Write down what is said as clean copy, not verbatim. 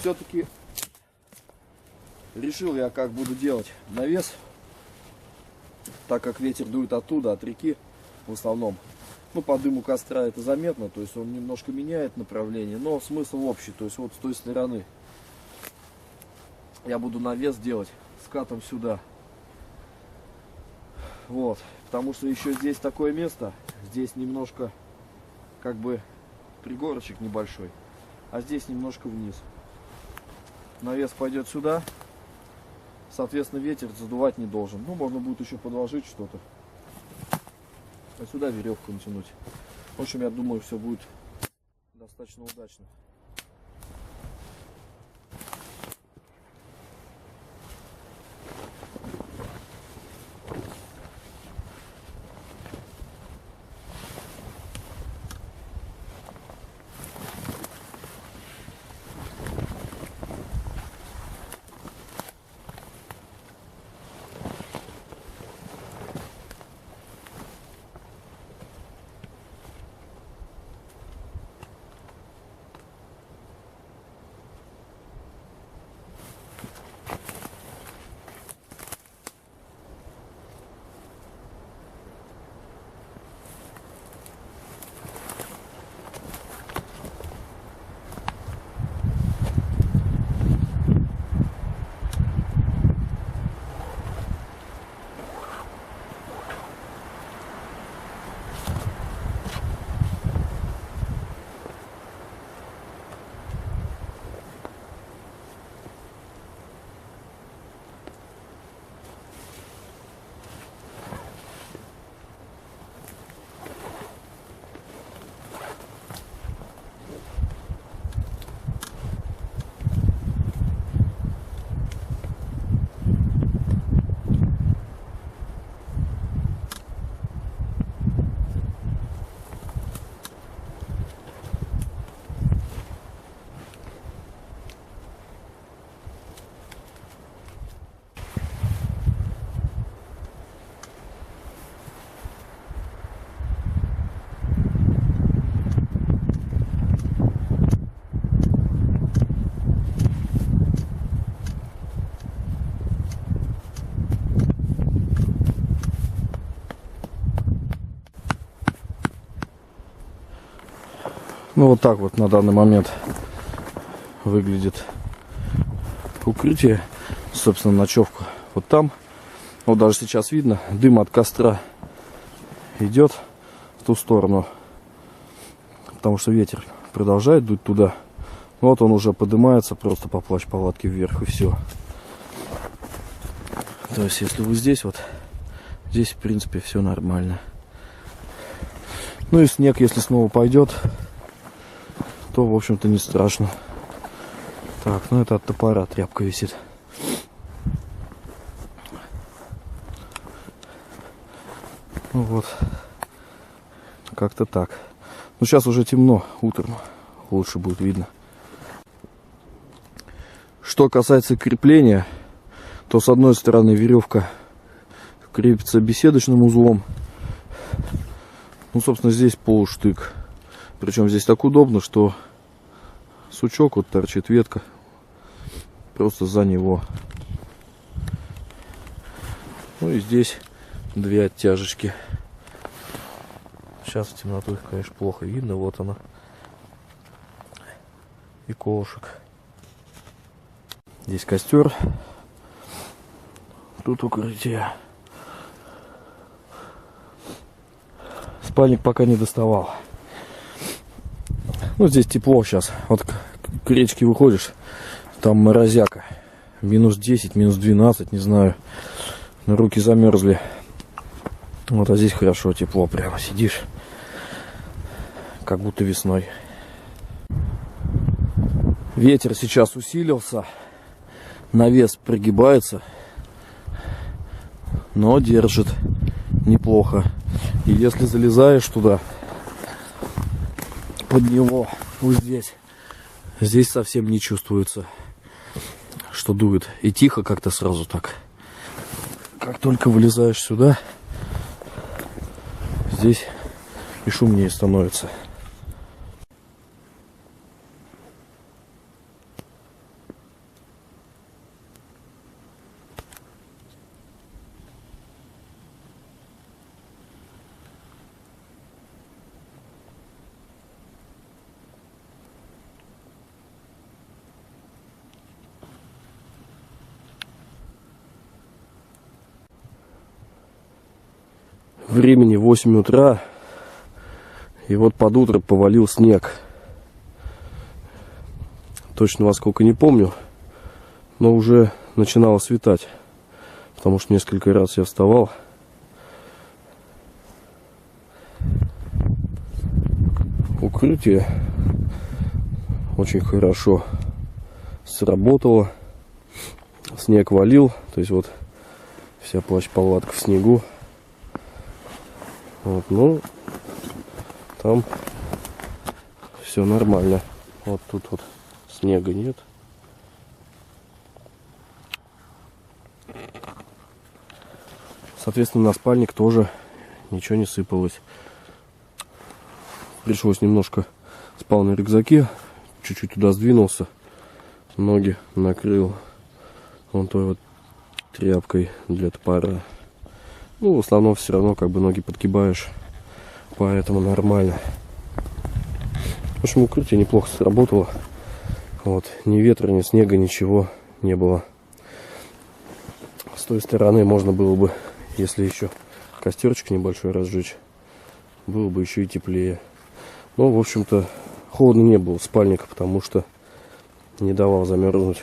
все-таки решил я, как буду делать навес, так как ветер дует оттуда, от реки в основном. Ну, по дыму костра это заметно, то есть он немножко меняет направление, но смысл общий, то есть вот с той стороны я буду навес делать скатом сюда. Вот, потому что еще здесь такое место, здесь немножко как бы пригорочек небольшой, а здесь немножко вниз. Навес пойдет сюда, соответственно ветер задувать не должен. Ну, можно будет еще подложить что-то, а сюда веревку натянуть. В общем, я думаю, все будет достаточно удачно. Ну вот так вот на данный момент выглядит укрытие, собственно, ночевка. Вот там, вот даже сейчас видно, дым от костра идет в ту сторону, потому что ветер продолжает дуть туда. Вот он уже поднимается просто по плащ-палатке вверх, и все. То есть если вы здесь, вот здесь в принципе все нормально. Ну и снег, если снова пойдет, то, в общем-то, не страшно. Так, ну это от топора тряпка висит. Ну вот, как-то так. Ну сейчас уже темно, утром лучше будет видно. Что касается крепления, то с одной стороны веревка крепится беседочным узлом. Ну, собственно, здесь полуштык. Причем здесь так удобно, что сучок, вот торчит ветка, просто за него. Ну и здесь две оттяжечки. Сейчас в темноту их, конечно, плохо видно. Вот она. И колышек. Здесь костер. Тут укрытие. Спальник пока не доставал. Ну, здесь тепло сейчас. Вот к речке выходишь, там морозяка. Минус 10, минус 12, не знаю. Руки замерзли. Вот, а здесь хорошо, тепло. Прямо сидишь, как будто весной. Ветер сейчас усилился. Навес прогибается, но держит неплохо. И если залезаешь туда, под него, вот здесь совсем не чувствуется, что дует. И тихо как-то сразу так. Как только вылезаешь сюда, здесь и шумнее становится. Времени 8 утра. И вот под утро повалил снег. Точно во сколько не помню. Но уже начинало светать. Потому что несколько раз я вставал. Укрытие очень хорошо сработало. Снег валил. То есть вот вся плащ-палатка в снегу. Вот, ну, там все нормально. Вот тут вот снега нет. Соответственно, на спальник тоже ничего не сыпалось. Пришлось немножко спал на рюкзаке, чуть-чуть туда сдвинулся, ноги накрыл вон той вот тряпкой для топора. Ну, в основном все равно как бы ноги подгибаешь, поэтому нормально. В общем, укрытие неплохо сработало. Вот, ни ветра, ни снега, ничего не было. С той стороны можно было бы, если еще костерчик небольшой разжечь, было бы еще и теплее. Но, в общем-то, холодно не было спальника, потому что не давал замерзнуть.